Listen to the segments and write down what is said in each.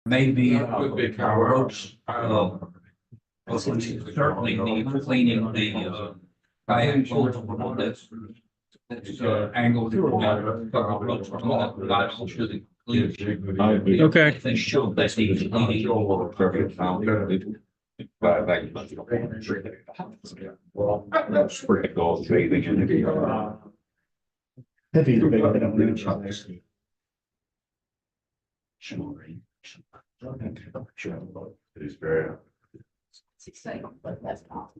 maybe roads, certainly need cleaning the, kayak launch that's angled. Roads are not, should clean. Okay. They show that needs cleaning. Heavy. It is very. It's exciting, but that's not.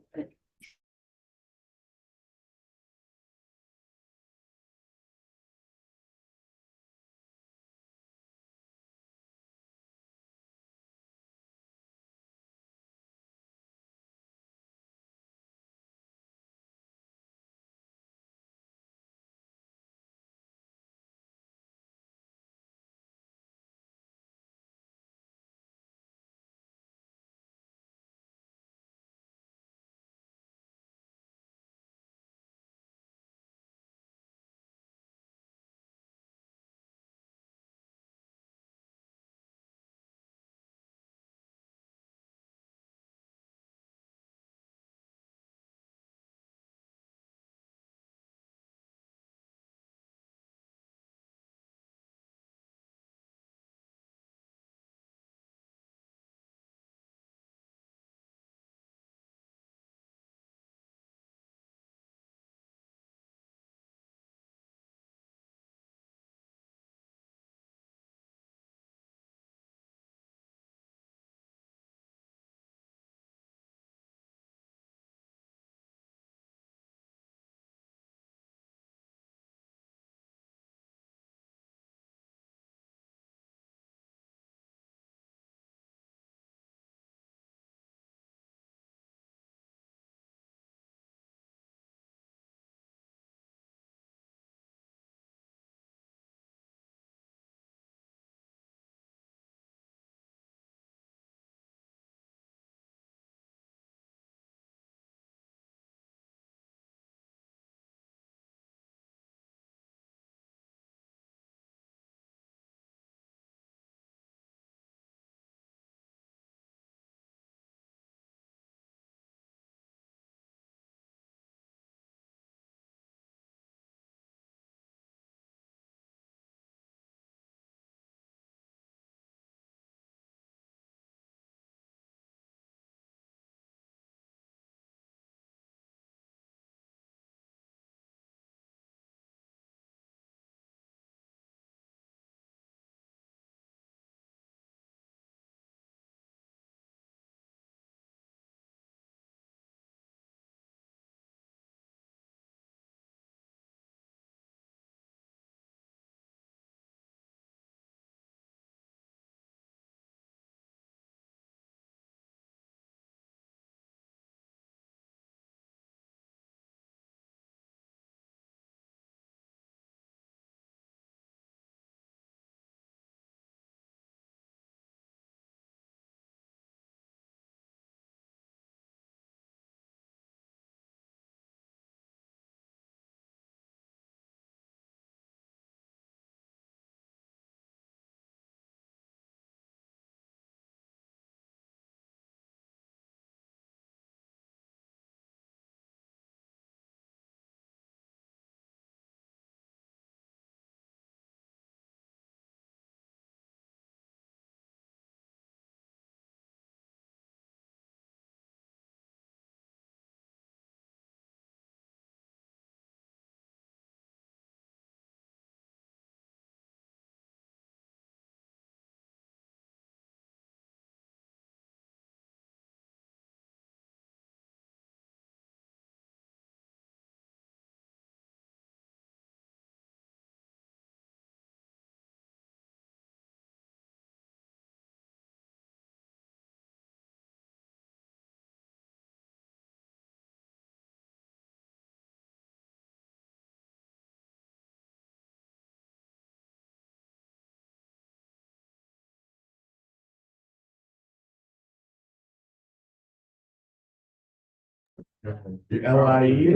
Good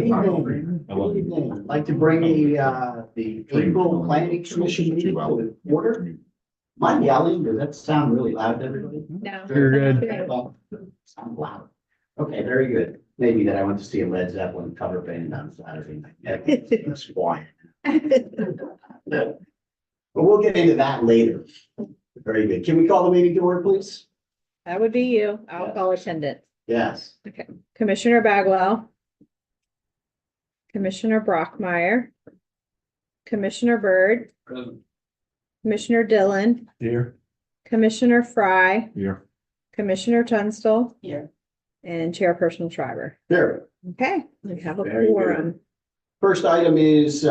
evening. I'd like to bring the April Planning Commission meeting to order. Am I yelling? Does that sound really loud to everybody? No. You're good. Sound loud. Okay, very good. Maybe that I went to see a Led Zeppelin cover band on Saturday night. Yeah, it's quiet. But we'll get into that later. Very good. Can we call the meeting to order, please? That would be you. I'll call attendance. Yes. Okay. Commissioner Bagwell. Commissioner Brockmeyer. Commissioner Byrd. Present. Commissioner Dillon. Here. Commissioner Fry. Here. Commissioner Tunstall. Here. And Chairperson Schreiber. There. Okay, we have a Very good. quorum. First item is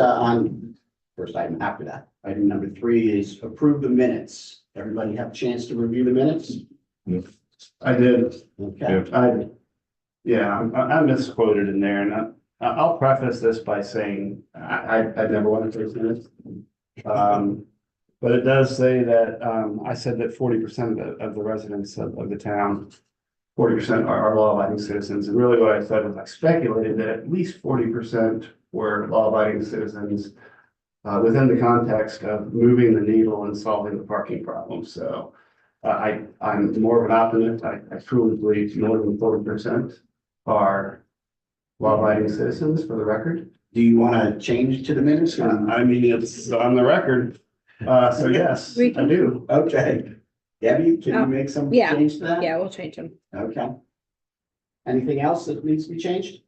first item after that. Item number 3 is approve the minutes. Everybody have a chance to review the minutes? I did, Okay. I misquoted in there, and I'll preface this by saying, I never wanted to those minutes. But it does say that, I said that 40% of the residents of the town, 40% are law-abiding citizens, and really what I said was I speculated that at least 40% were law-abiding citizens within the context of moving the needle and solving the parking problem, so I'm more of an optimist. I truly believe more than 40% are law-abiding citizens, for the record. Do you want to change to the minutes? I mean, it's on the record, so yes, We I can- do. Okay. Debbie, can Oh, you make some yeah. change to that? Yeah, we'll change them. Okay. Anything else that needs to be changed?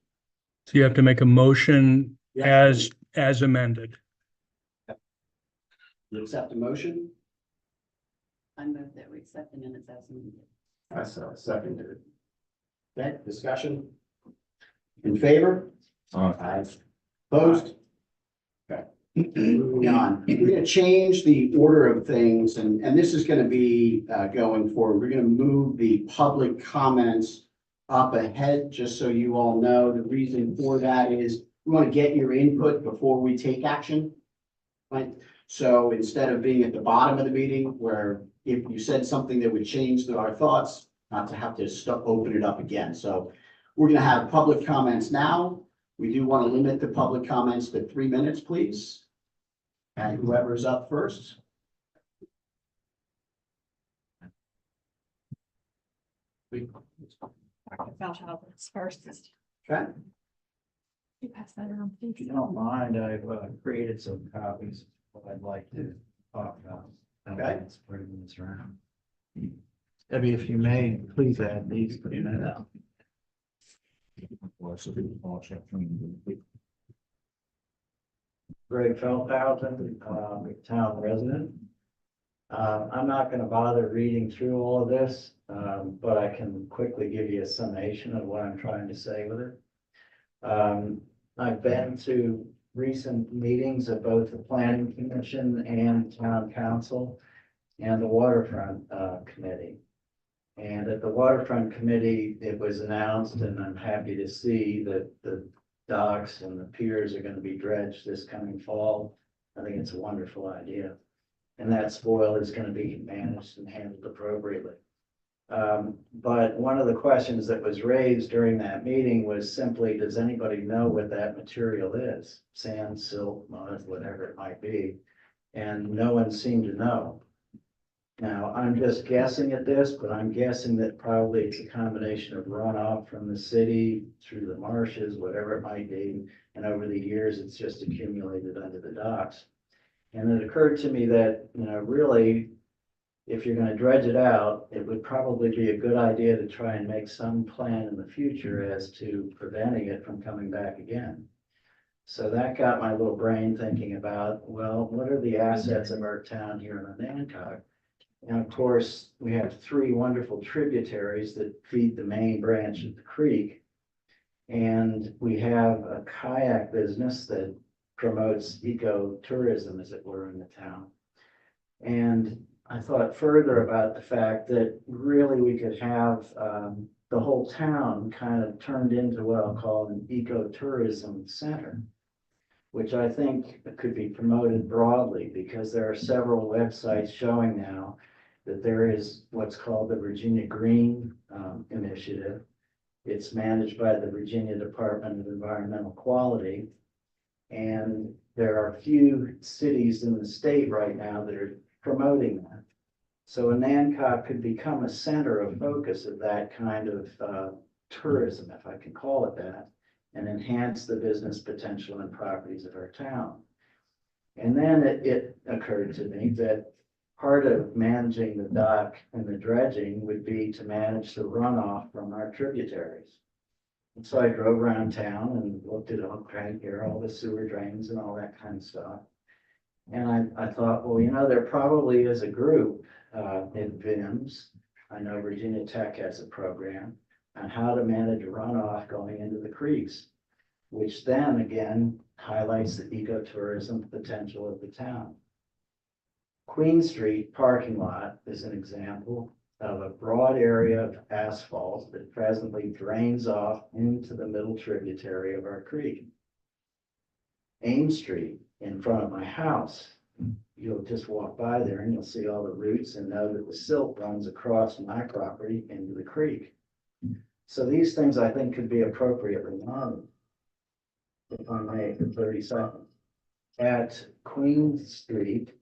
So you have to make a motion Yeah. as amended. You accept the motion? I move that we accept the minutes as amended. I seconded it. Okay, discussion? In favor? Aye. Opposed? Okay. Moving on, we're gonna change the order of things, and this is gonna be going forward. We're gonna move the public comments up ahead, just so you all know. The reason for that is we want to get your input before we take action. Right? So instead of being at the bottom of the meeting, where if you said something that would change our thoughts, not to have to open it up again. So we're gonna have public comments now. We do want to limit the public comments to 3 minutes, please. And whoever's up first. Dr. Feldhausen first. Okay, You pass that around, If you please. don't mind, I've created some copies of what I'd like to talk about. Okay. Spreading this around. Debbie, if you may, please add these to the minute. Greg Feldhausen, town resident. I'm not gonna bother reading through all of this, but I can quickly give you a summation of what I'm trying to say with it. I've been to recent meetings of both the planning commission and town council and the waterfront committee. And at the waterfront committee, it was announced, and I'm happy to see that the docks and the piers are gonna be dredged this coming fall. I think it's a wonderful idea. And that spoil is gonna be managed and handled appropriately. But one of the questions that was raised during that meeting was simply, does anybody know what that material is? Sand, silt, mud, whatever it might be. And no one seemed to know. Now, I'm just guessing at this, but I'm guessing that probably it's a combination of runoff from the city through the marshes, whatever it might be. And over the years, it's just accumulated under the docks. And it occurred to me that, really, if you're gonna dredge it out, it would probably be a good idea to try and make some plan in the future as to preventing it from coming back again. So that got my little brain thinking about, well, what are the assets of our town here in Nantucket? And of course, we have 3 wonderful tributaries that feed the main branch of the creek. And we have a kayak business that promotes ecotourism, as it were, in the town. And I thought further about the fact that really we could have the whole town kind of turned into what I'll call an ecotourism center, which I think could be promoted broadly, because there are several websites showing now that there is what's called the Virginia Green Initiative. It's managed by the Virginia Department of Environmental Quality. And there are few cities in the state right now that are promoting that. So Nancock could become a center of focus of that kind of tourism, if I can call it that, and enhance the business potential and properties of our town. And then it occurred to me that part of managing the dock and the dredging would be to manage the runoff from our tributaries. And so I drove around town and looked at all, right here, all the sewer drains and all that kind of stuff. And I thought, well, you know, there probably is a group in VIMS. I know Virginia Tech has a program on how to manage runoff going into the creeks, which then again highlights the ecotourism potential of the town. Queen Street parking lot is an example of a broad area of asphalt that presently drains off into the middle tributary of our creek. Ames Street in front of my house, you'll just walk by there and you'll see all the roots and know that the silt runs across my property into the creek. So these things I think could be appropriately modeled, if I may, for 30 seconds. At Queen Street,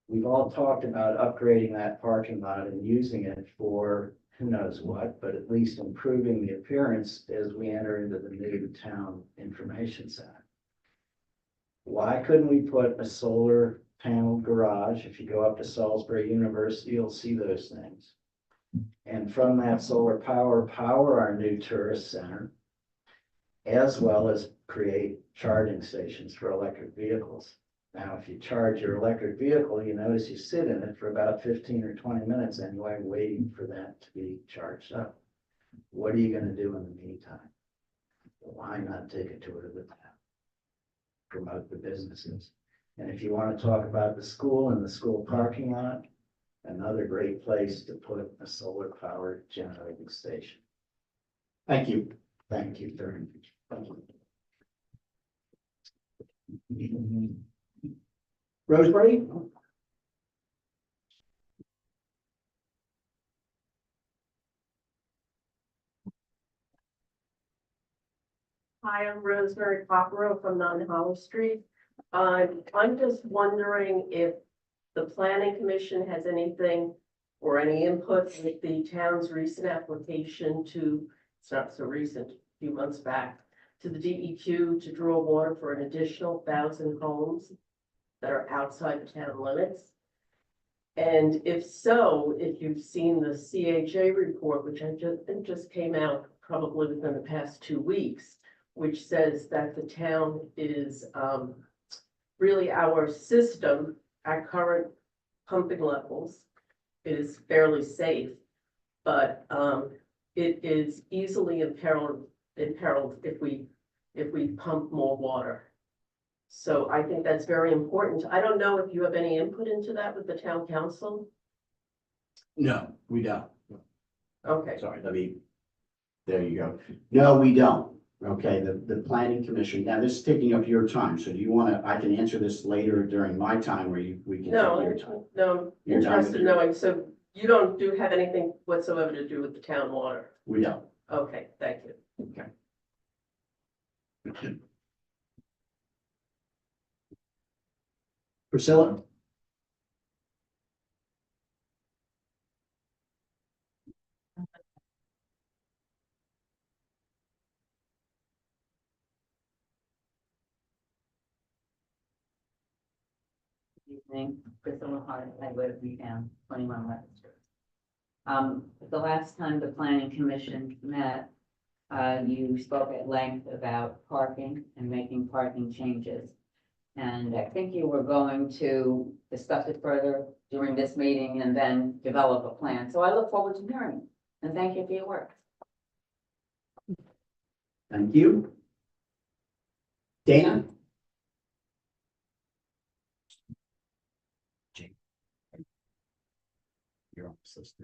we've all talked about upgrading that parking lot and using it for who knows what, but at least improving the appearance as we enter into the new town information center. Why couldn't we put a solar panel garage? If you go up to Salisbury University, you'll see those things. And from that solar power our new tourist center, as well as create charging stations for electric vehicles. Now, if you charge your electric vehicle, you notice you sit in it for about 15 or 20 minutes anyway, waiting for that to be charged up. What are you going to do in the meantime? Why not take a tour of the town? Promote the businesses. And if you want to talk about the school and the school parking lot, another great place to put a solar powered generating station. Thank you. Thank you very much. Rosemary? Hi, I'm Rosemary Popero from 9 Hollow Street. I'm just wondering if the planning commission has anything or any input with the town's recent application to, it's not so recent, a few months back, to the DEQ to draw water for an additional 1,000 homes that are outside the town limits. And if so, if you've seen the CHA report, which I just came out probably within the past 2 weeks, which says that the town is really our system at current pumping levels is fairly safe, but it is easily imperiled if we pump more water. So I think that's very important. I don't know if you have any input into that with the town council. No, we don't. Okay. Sorry, there you go. No, we don't. Okay, the planning commission, now this is taking up your time, so do you want to, I can answer this later during my time where we can take your time. No, Your time interested with in your- knowing, so you don't have anything whatsoever to do with the town water? We don't. Okay, thank you. Priscilla? Evening, Priscilla Hart, I live in 21 Leonard Street. The last time the planning commission met, you spoke at length about parking and making parking changes. And I think you were going to discuss it further during this meeting and then develop a plan. So I look forward to hearing it. And thank you for your work. Thank you. Dana? You're on the list.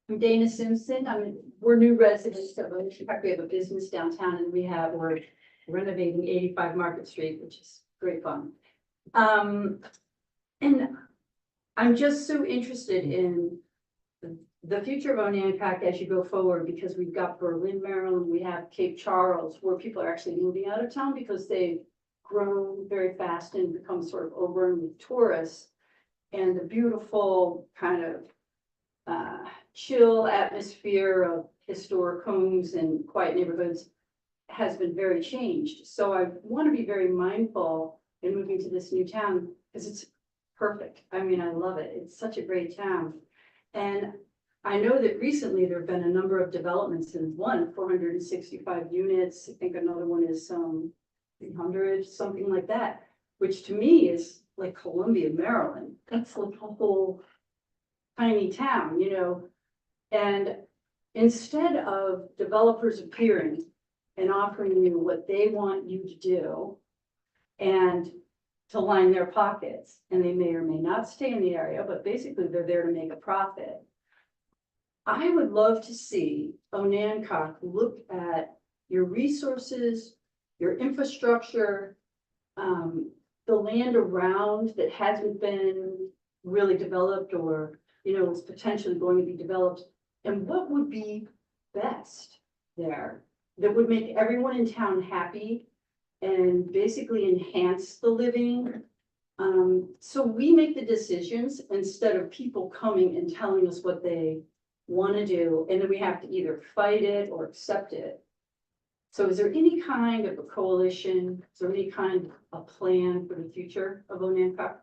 I'm Dana Simpson. We're new residents of Ocean Park. We have a business downtown and we're renovating 85 Market Street, which is great fun. And I'm just so interested in the future of Onancock as you go forward, because we've got Berlin, Maryland, we have Cape Charles, where people are actually moving out of town because they've grown very fast and become sort of overrun with tourists. and the beautiful kind of chill atmosphere of historic homes and quiet neighborhoods has been very changed. So I want to be very mindful in moving to this new town because it's perfect. I mean, I love it. It's such a great town. And I know that recently there have been a number of developments in one, 465 units. I think another one is 300, something like that, which to me is like Columbia, Maryland. That's like a whole tiny town, you know? And instead of developers appearing and offering you what they want you to do and to line their pockets, and they may or may not stay in the area, but basically they're there to make a profit. I would love to see Onancock look at your resources, your infrastructure, the land around that hasn't been really developed or, you know, is potentially going to be developed. And what would be best there that would make everyone in town happy and basically enhance the living. So we make the decisions instead of people coming and telling us what they want to do, and then we have to either fight it or accept it. So is there any kind of a coalition, is there any kind of plan for the future of Onancock?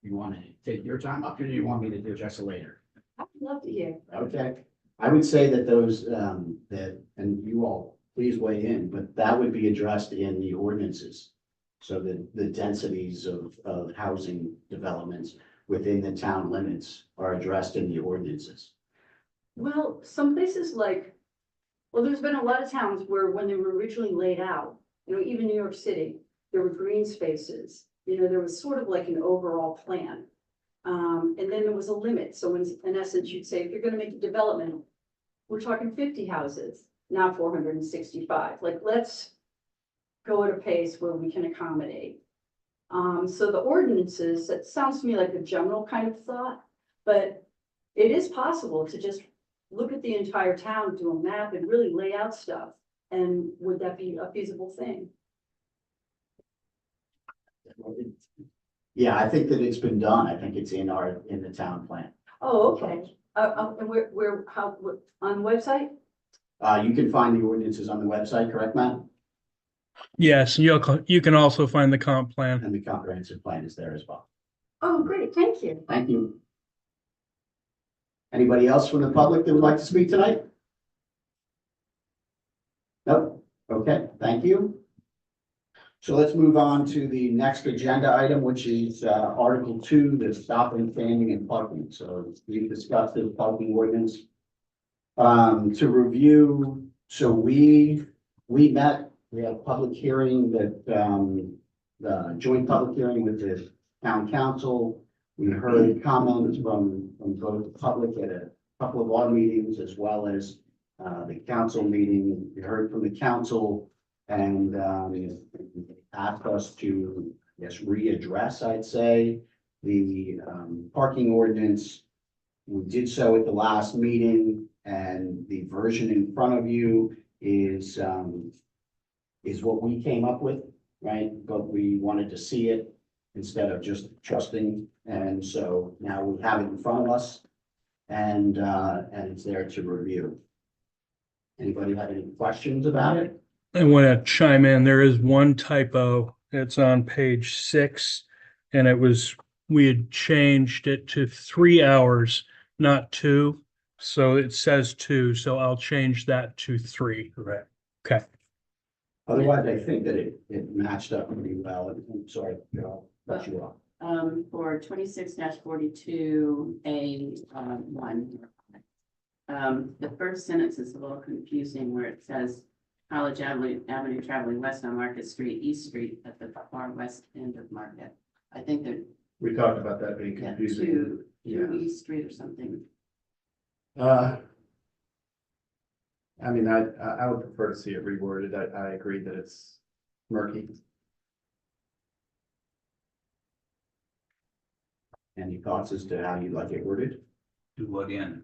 You want to take your time up, or do you want me to do just later? I'd love to hear. Okay, I would say that those, and you all please weigh in, but that would be addressed in the ordinances. So the densities of housing developments within the town limits are addressed in the ordinances. Well, some places like, well, there's been a lot of towns where when they were originally laid out, you know, even New York City, there were green spaces. You know, there was sort of like an overall plan. And then there was a limit. So in essence, you'd say, if you're gonna make a development, we're talking 50 houses, not 465. Like, let's go at a pace where we can accommodate. So the ordinances, that sounds to me like a general kind of thought, but it is possible to just look at the entire town, do a map and really lay out stuff. And would that be a feasible thing? Yeah, I think that it's been done. I think it's in the town plan. Oh, okay. And on the website? You can find the ordinances on the website, correct, Matt? Yes, you can also find the comp plan. And the comprehensive plan is there as well. Oh, great. Thank you. Thank you. Anybody else from the public that would like to speak tonight? Nope. Okay, thank you. So let's move on to the next agenda item, which is Article 2, the stopping, standing, and parking. So we've discussed the parking ordinance. To review, so we met, we had a public hearing that, the joint public hearing with the town council. We heard comments from both the public at a couple of our meetings, as well as the council meeting. We heard from the council and asked us to, I guess, readdress, I'd say, the parking ordinance. We did so at the last meeting, and the version in front of you is what we came up with, right? But we wanted to see it instead of just trusting. And so now we have it in front of us, and it's there to review. Anybody have any questions about it? I want to chime in. There is one typo. It's on page 6, and we had changed it to 3 hours, not 2. So it says 2, so I'll change that to 3. Correct. Okay. Otherwise, I think that it matched up pretty well. I'm sorry, I'll cut you off. For 26-42A1. The first sentence is a little confusing where it says College Avenue traveling west on Market Street, East Street at the far west end of Market. I think that We talked about that being confusing. to Yeah. East Street or something. I mean, I would prefer to see it reworded. I agree that it's murky. Any thoughts as to how you'd like it worded? Do again.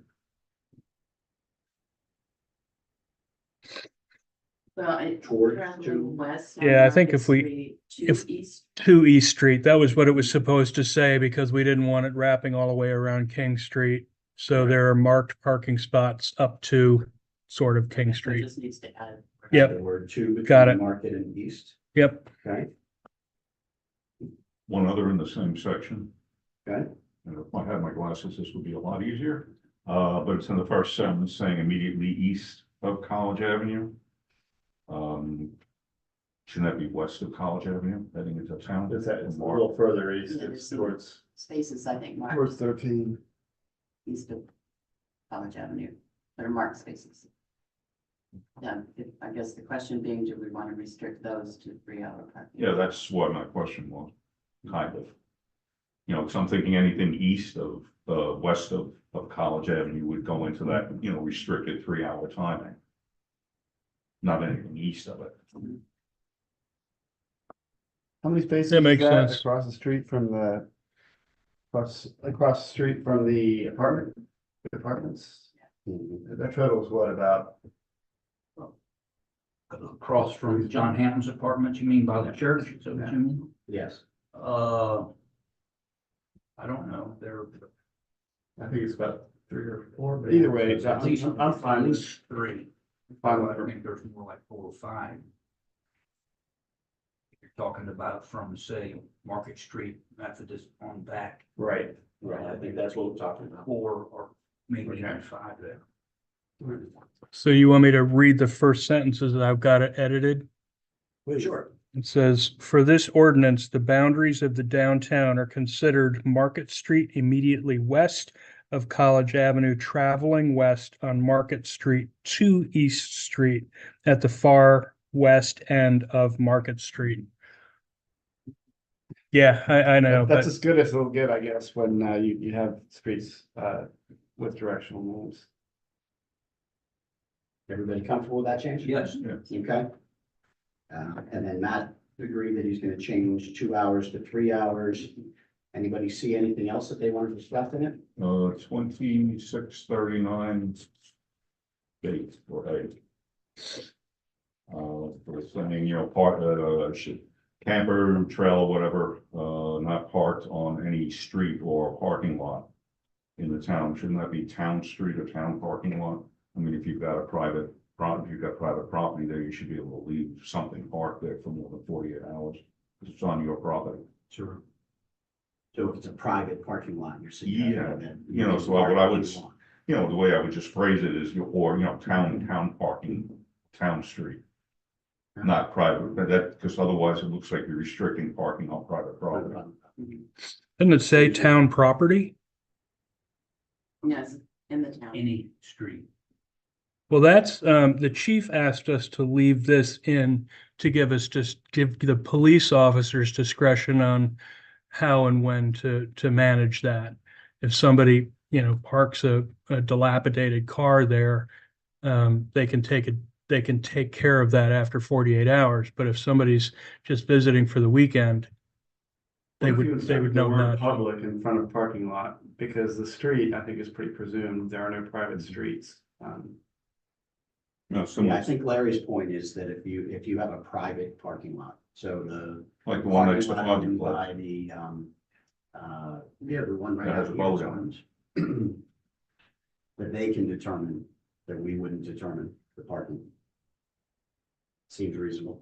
Well, Towards traveling to- west. on Yeah, I think Market if we- Street to if- east. To East Street, that was what it was supposed to say because we didn't want it wrapping all the way around King Street. So there are marked parking spots up to sort of King So it Street. just needs to add. Yep. The word two Got between it. Market and East, Yep. okay? One other in the same section. Okay. And if I had my glasses, this would be a lot easier. But it's in the first sentence saying immediately east of College Avenue. Shouldn't that be west of College Avenue, heading into town? It's a little further east, Yeah, it's there's towards, Spaces, I think, marked towards 13. east of College Avenue, that are marked spaces. Yeah, I guess the question being, do we want to restrict those to 3-hour parking? Yeah, that's what my question was, kind of. You know, because I'm thinking anything east of, west of College Avenue would go into that, you know, restricted 3-hour timing. Not anything east of it. How many spaces That is makes that sense. across the street from the, across the street from the apartments? That totals what, about? Across from John Hammond's apartment, you mean by the church, is that what you mean? Yes. I don't know, there. I think it's about 3 or 4, but either way, At least, I'm fine at with, least three. fine I with, think there's more like 4 or 5. If you're talking about from, say, Market Street, Methodist on back. right. Right, I think that's what we're talking about. 4 or maybe even 5 there. So you want me to read the first sentences that I've got it edited? Sure. It says, for this ordinance, the boundaries of the downtown are considered Market Street immediately west of College Avenue, traveling west on Market Street to East Street at the far west end of Market Street. Yeah, I know, That's but as good as it'll get, I guess, when you have streets with directional names. Everybody comfortable with that change? Yes. Okay. And then Matt agreed that he's gonna change 2 hours to 3 hours. Anybody see anything else that they wanted to left in it? 2639. Date or eight. For saying, you know, camper, trail, whatever, not parked on any street or parking lot in the town. Shouldn't that be town street or town parking lot? I mean, if you've got private property there, you should be able to leave something parked there for more than 48 hours. Because it's on your property. Sure. So if it's a private parking lot, you're suggesting Yeah, that. you know, so what I would, you know, the way I would just phrase it is, or, you know, town parking, town street. Not private, but that, because otherwise it looks like you're restricting parking on private property. didn't it say town property? Yes, in the town. Any street. Well, that's, the chief asked us to leave this in to give the police officers discretion on how and when to manage that. If somebody, you know, parks a dilapidated car there, they can take care of that after 48 hours. But if somebody's just visiting for the weekend, they would know that. Public in front of parking lot, because the street, I think, is pretty presumed. There are no private streets. No, Yeah, I similar, think Larry's point is that if you have a private parking lot, so the like the one next to parking lot Foggy owned Place. by the one right That has out a here boat is on owned. That they can determine, that we wouldn't determine the parking. Seems reasonable.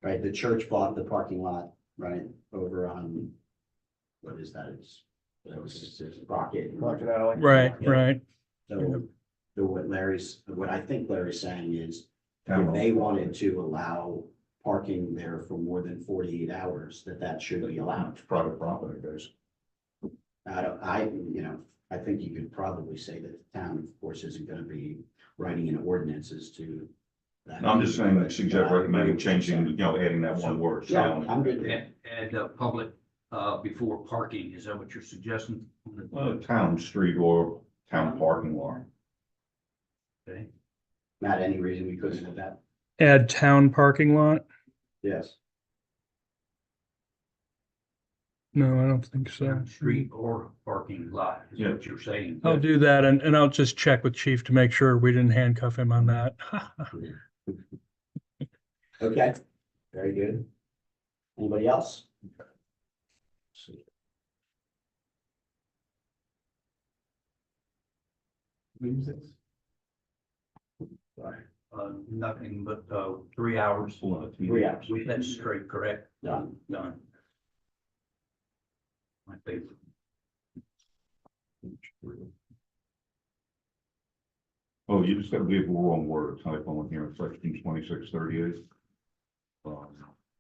Right, the church bought the parking lot, right, over on, what is that, it's Rocket. Rocket Alley. Right, Yeah. right. So what I think Larry's saying is, Town if they wanted to allow parking there for more than 48 hours, that should be allowed. It's private property, guys. I think you could probably say that the town, of course, isn't gonna be writing in ordinances to. that. I'm just saying, But suggest I agree recommending with what you're changing, you saying. know, adding that one word. Yeah, town. I'm good with that. And public, before parking, is that what you're suggesting? Town street or town parking lot. Okay. Matt, any reason we couldn't have that? Add town parking lot? Yes. No, I don't think so. Street or parking lot, is Yeah. what you're saying. I'll do that and I'll just check with chief to make sure we didn't handcuff him on that. Okay, very good. Anybody else? Nothing but, 3 hours. 3 hours. That's straight, correct? Done. Done. My favorite. Oh, you just got to leave the wrong word, typo in here, section 2638.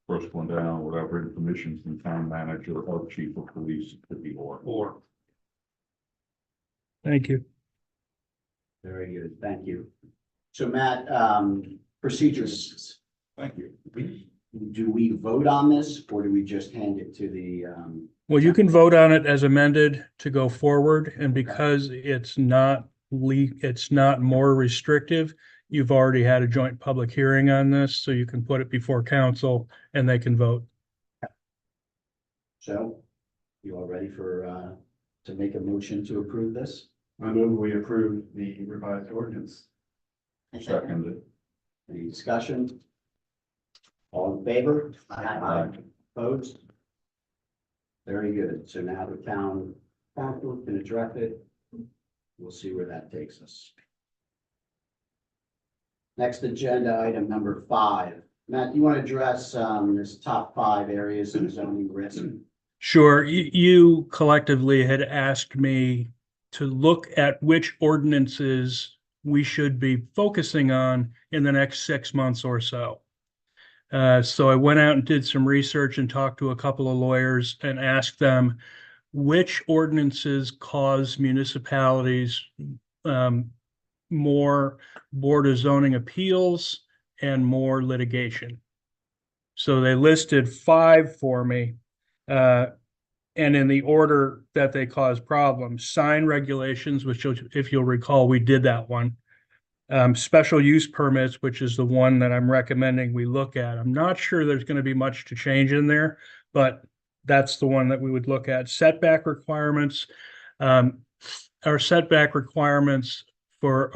First one down, whatever information from town manager or chief of police could be or. Thank you. Very good, thank you. So Matt, procedures, Thank you. do we vote on this or do we just hand it to the, Well, you can vote on it as amended to go forward, and because it's not it's not more restrictive, you've already had a joint public hearing on this, so you can put it before council and they can vote. so you all ready for, to make a motion to approve this? I move we approve the revised ordinance. Seconded. Any discussion? All in favor? Aye. Opposed? Very good. So now the town council can address it. We'll see where that takes us. Next agenda item number 5. Matt, you want to address this top 5 areas of zoning risk? Sure, you collectively had asked me to look at which ordinances we should be focusing on in the next 6 months or so. So I went out and did some research and talked to a couple of lawyers and asked them which ordinances cause municipalities more Board of Zoning appeals and more litigation. So they listed 5 for me, and in the order that they cause problems: sign regulations, which if you'll recall, we did that one. Special use permits, which is the one that I'm recommending we look at. I'm not sure there's going to be much to change in there, but that's the one that we would look at. Setback requirements. Our setback requirements for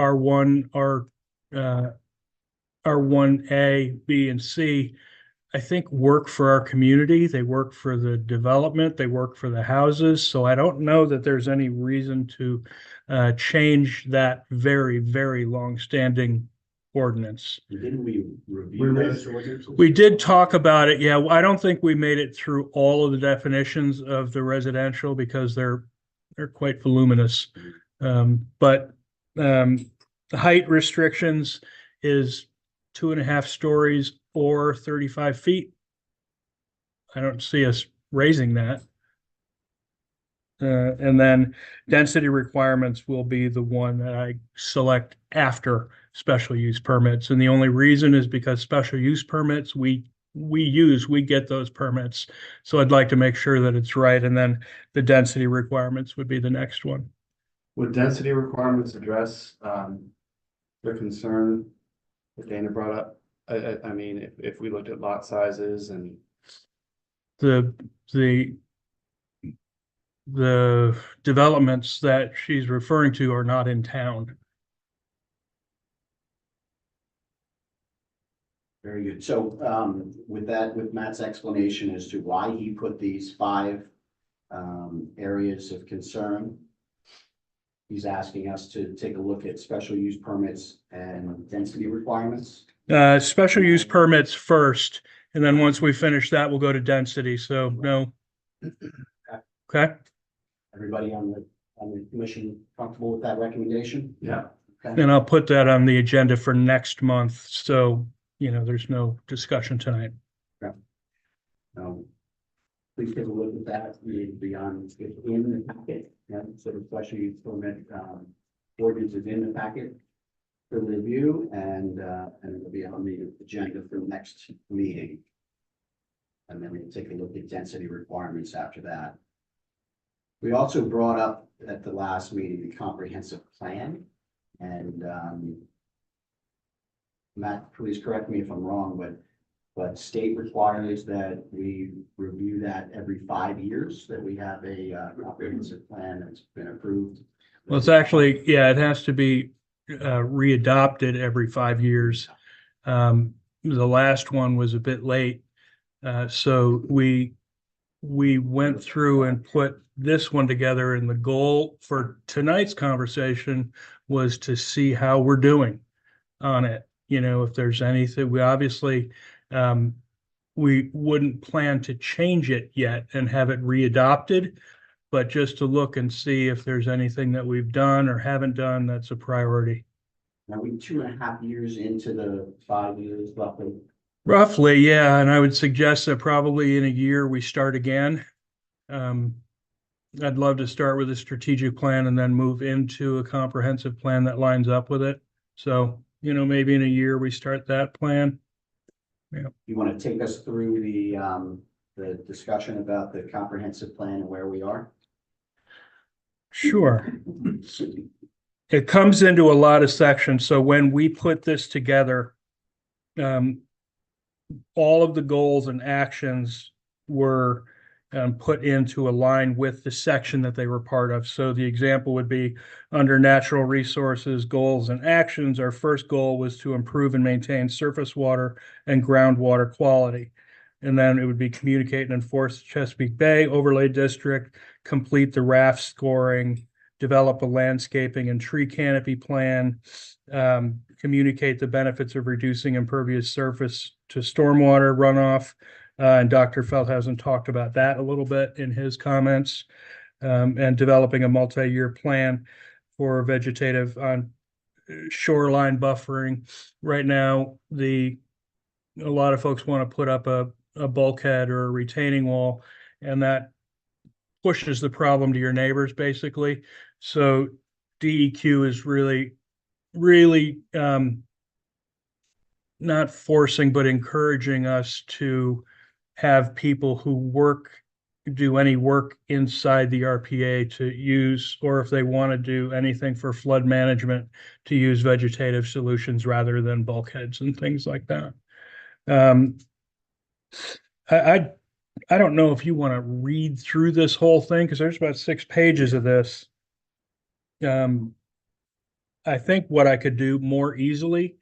R1A, B, and C, I think work for our community. They work for the development. They work for the houses. So I don't know that there's any reason to change that very, very long-standing ordinance. Didn't we review those ordinances? We did talk about it. Yeah, I don't think we made it through all of the definitions of the residential because they're quite voluminous. But the height restrictions is 2.5 stories or 35 feet. I don't see us raising that. And then density requirements will be the one that I select after special use permits. And the only reason is because special use permits, we get those permits. So I'd like to make sure that it's right. And then the density requirements would be the next one. Would density requirements address the concern that Dana brought up? I mean, if we looked at lot sizes and The developments that she's referring to are not in town. Very good. So with that, with Matt's explanation as to why he put these 5 areas of concern, he's asking us to take a look at special use permits and density requirements. Special use permits first, and then once we finish that, we'll go to density. So no. Okay. Everybody on the commission comfortable with that recommendation? yeah. Okay. And I'll put that on the agenda for next month. So, there's no discussion tonight. Please take a look at that. It'll be on, it's in the packet. Yeah, so the special use permit ordinance is in the packet for review, and it'll be on the agenda for the next meeting. And then we'll take a look at density requirements after that. We also brought up at the last meeting the comprehensive plan, and Matt, please correct me if I'm wrong, but state requires that we review that every 5 years, that we have a comprehensive plan that's been approved. Well, it's actually, yeah, it has to be readopted every 5 years. The last one was a bit late. So we went through and put this one together, and the goal for tonight's conversation was to see how we're doing on it. You know, if there's anything, we obviously, we wouldn't plan to change it yet and have it readopted, but just to look and see if there's anything that we've done or haven't done that's a priority. Are we 2.5 years into the 5 years roughly? Roughly, yeah, and I would suggest that probably in a year we start again. I'd love to start with a strategic plan and then move into a comprehensive plan that lines up with it. So, you know, maybe in a year we start that plan. You want to take us through the discussion about the comprehensive plan and where we are? Sure. It comes into a lot of sections. So when we put this together, all of the goals and actions were put into a line with the section that they were part of. So the example would be under natural resources, goals and actions. Our first goal was to improve and maintain surface water and groundwater quality. And then it would be communicate and enforce Chesapeake Bay Overlay District, complete the raft scoring, develop a landscaping and tree canopy plan, communicate the benefits of reducing impervious surface to stormwater runoff. And Dr. Feldhausen talked about that a little bit in his comments, and developing a multi-year plan for vegetative on shoreline buffering. Right now, a lot of folks want to put up a bulkhead or a retaining wall, and that pushes the problem to your neighbors, basically. So DEQ is really not forcing, but encouraging us to have people who do any work inside the RPA to use, or if they want to do anything for flood management, to use vegetative solutions rather than bulkheads and things like that. I don't know if you want to read through this whole thing, because there's about 6 pages of this. I think what I could do more easily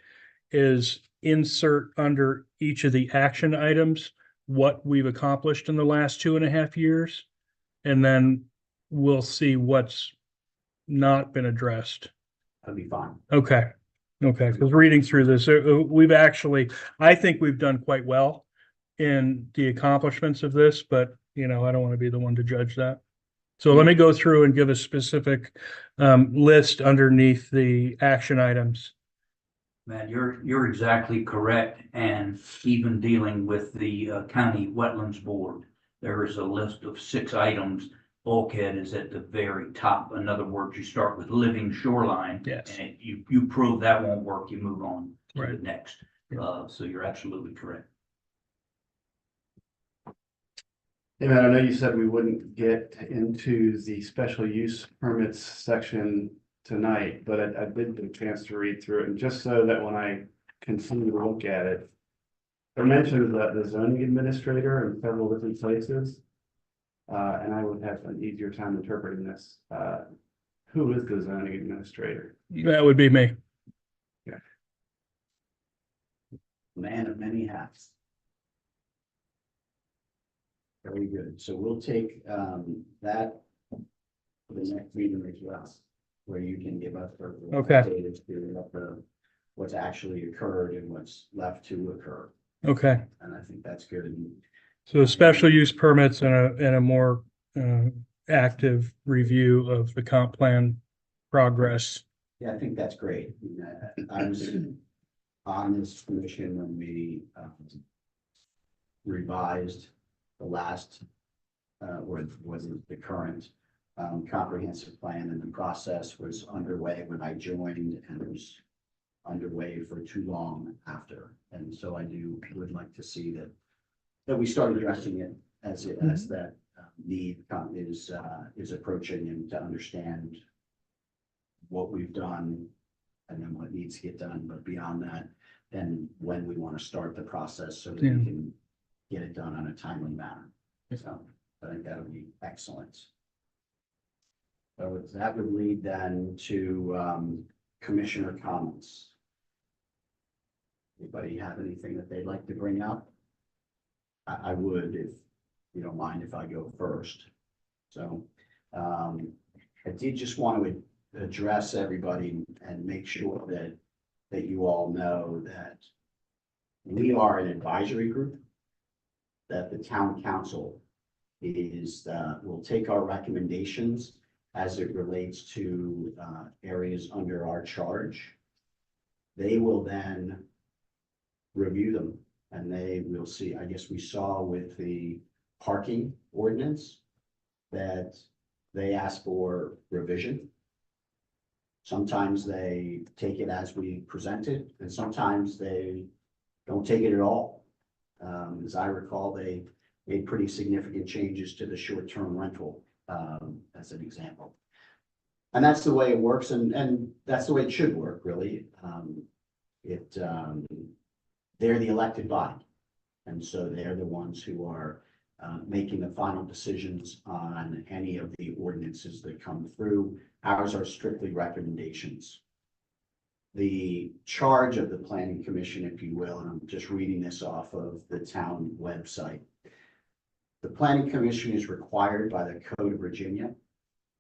is insert under each of the action items what we've accomplished in the last 2.5 years, and then we'll see what's not been addressed. That'd be fine. Okay, because reading through this, I think we've done quite well in the accomplishments of this, but, you know, I don't want to be the one to judge that. So let me go through and give a specific list underneath the action items. Man, you're exactly correct. And even dealing with the County Wetlands Board, there is a list of 6 items. Bulkhead is at the very top. In other words, you start with living shoreline. Yes. And you prove that won't work, you move on to the Right. next. Yeah. So you're absolutely correct. Hey, Matt, I know you said we wouldn't get into the special use permits section tonight, but I did get a chance to read through it, and just so that when I continue to look at it, it mentions that the zoning administrator in several different places, and I would have an easier time interpreting this. Who is the zoning administrator? That would be me. Man of many hats. Very good. So we'll take that for the next meeting as well, where you can give us further Okay. data to what's actually occurred and what's left to occur. Okay, And I think that's good. so special use permits and a more active review of the comp plan progress. Yeah, I think that's great. I was on this commission when we revised the last, wasn't the current comprehensive plan, and the process was underway when I joined, and it was underway for too long after. And so would like to see that we start addressing it as that need is approaching, and to understand what we've done and then what needs to get done. But beyond that, then when we want to start the process so that we can get it done on a timely manner. So I think that would be excellent. So that would lead then to commissioner comments. Anybody have anything that they'd like to bring up? I would, if you don't mind if I go first. So, I did just want to address everybody and make sure that you all know that we are an advisory group, that the town council will take our recommendations as it relates to areas under our charge. They will then review them, and they will see, I guess we saw with the parking ordinance that they ask for revision. Sometimes they take it as we present it, and sometimes they don't take it at all. As I recall, they made pretty significant changes to the short-term rental, as an example. And that's the way it works, and that's the way it should work, really. They're the elected body, and so they're the ones who are making the final decisions on any of the ordinances that come through. Ours are strictly recommendations. The charge of the planning commission, if you will, and I'm just reading this off of the town website. The planning commission is required by the Code of Virginia.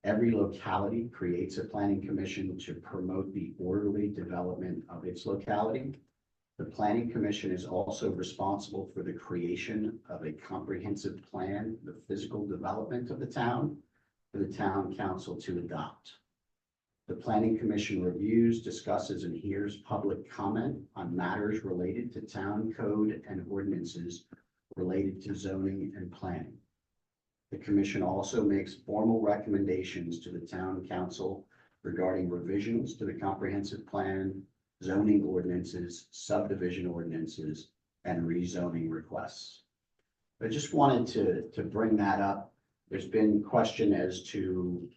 Every locality creates a planning commission to promote the orderly development of its locality. The planning commission is also responsible for the creation of a comprehensive plan, the physical development of the town, for the town council to adopt. The planning commission reviews, discusses, and hears public comment on matters related to town code and ordinances related to zoning and planning. The commission also makes formal recommendations to the town council regarding revisions to the comprehensive plan, zoning ordinances, subdivision ordinances, and rezoning requests. I just wanted to bring that up. There's been question as to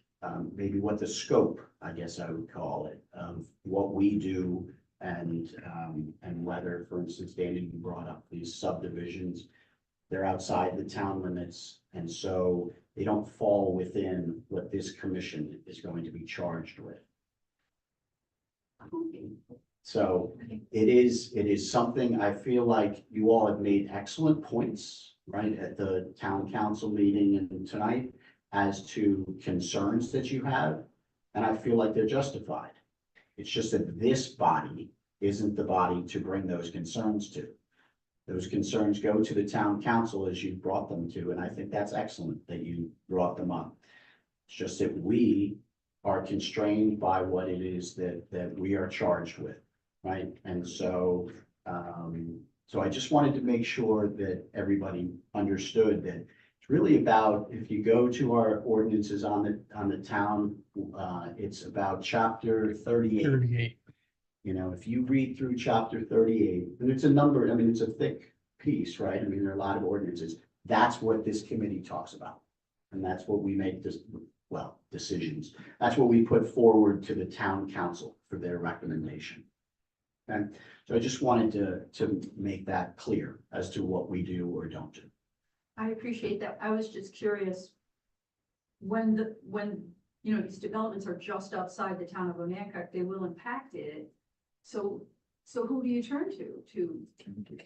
maybe what the scope, I guess I would call it, of what we do, and whether, for instance, Danny, you brought up these subdivisions. They're outside the town limits, and so they don't fall within what this commission is going to be charged with. So it is something I feel like you all have made excellent points, right, at the town council meeting and tonight as to concerns that you have, and I feel like they're justified. It's just that this body isn't the body to bring those concerns to. Those concerns go to the town council as you brought them to, and I think that's excellent that you brought them up. It's just that we are constrained by what it is that we are charged with, right? And so, so I just wanted to make sure that everybody understood that it's really about, if you go to our ordinances on the town, it's about chapter 38. 38. You know, if you read through chapter 38, and it's a number, I mean, it's a thick piece, right? I mean, there are a lot of ordinances. That's what this committee talks about. And that's what we make decisions. That's what we put forward to the town council for their recommendation. And so I just wanted to make that clear as to what we do or don't do. I appreciate that. I was just curious. When you know, these developments are just outside the town of Onancock, they will impact it. So who do you turn to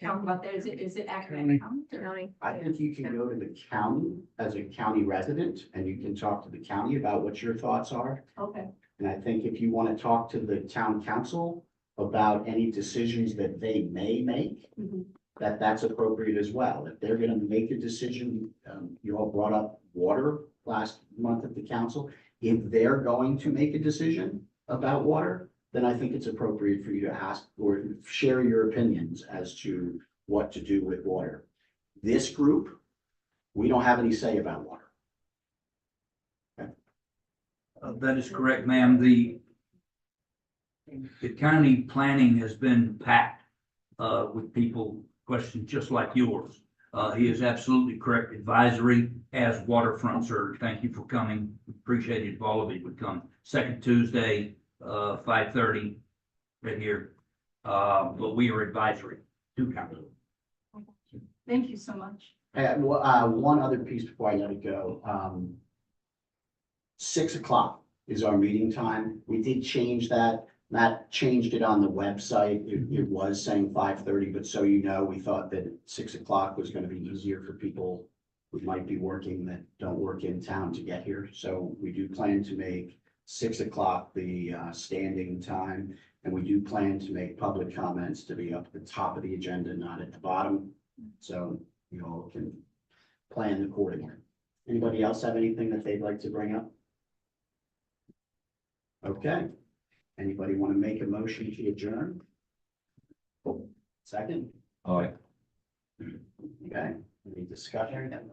talk about that? Is it Academic County? I think you can go to the county as a county resident, and you can talk to the county about what your thoughts are. Okay, And I think if you want to talk to the town council about any decisions that they may make, Mhm. that's appropriate as well. If they're going to make a decision, you all brought up water last month at the council. If they're going to make a decision about water, then I think it's appropriate for you to ask or share your opinions as to what to do with water. This group, we don't have any say about water. That is correct, ma'am. The county planning has been packed with people, questions just like yours. He is absolutely correct. Advisory as waterfront surge. Thank you for coming. Appreciate it if all of you would come. Second Tuesday, 5:30, right here. But we are advisory to council. thank you so much. And one other piece before I let it go. 6 o'clock is our meeting time. We did change that Matt changed it on the website. It was saying 5:30, but so you know, we thought that 6 o'clock was gonna be easier for people who might be working that don't work in town to get here. So we do plan to make 6 o'clock the standing time. And we do plan to make public comments to be up at the top of the agenda, not at the bottom. So you all can plan accordingly. Anybody else have anything that they'd like to bring up? Okay. Anybody want to make a motion to adjourn? Second? Aye. Okay, any discussion?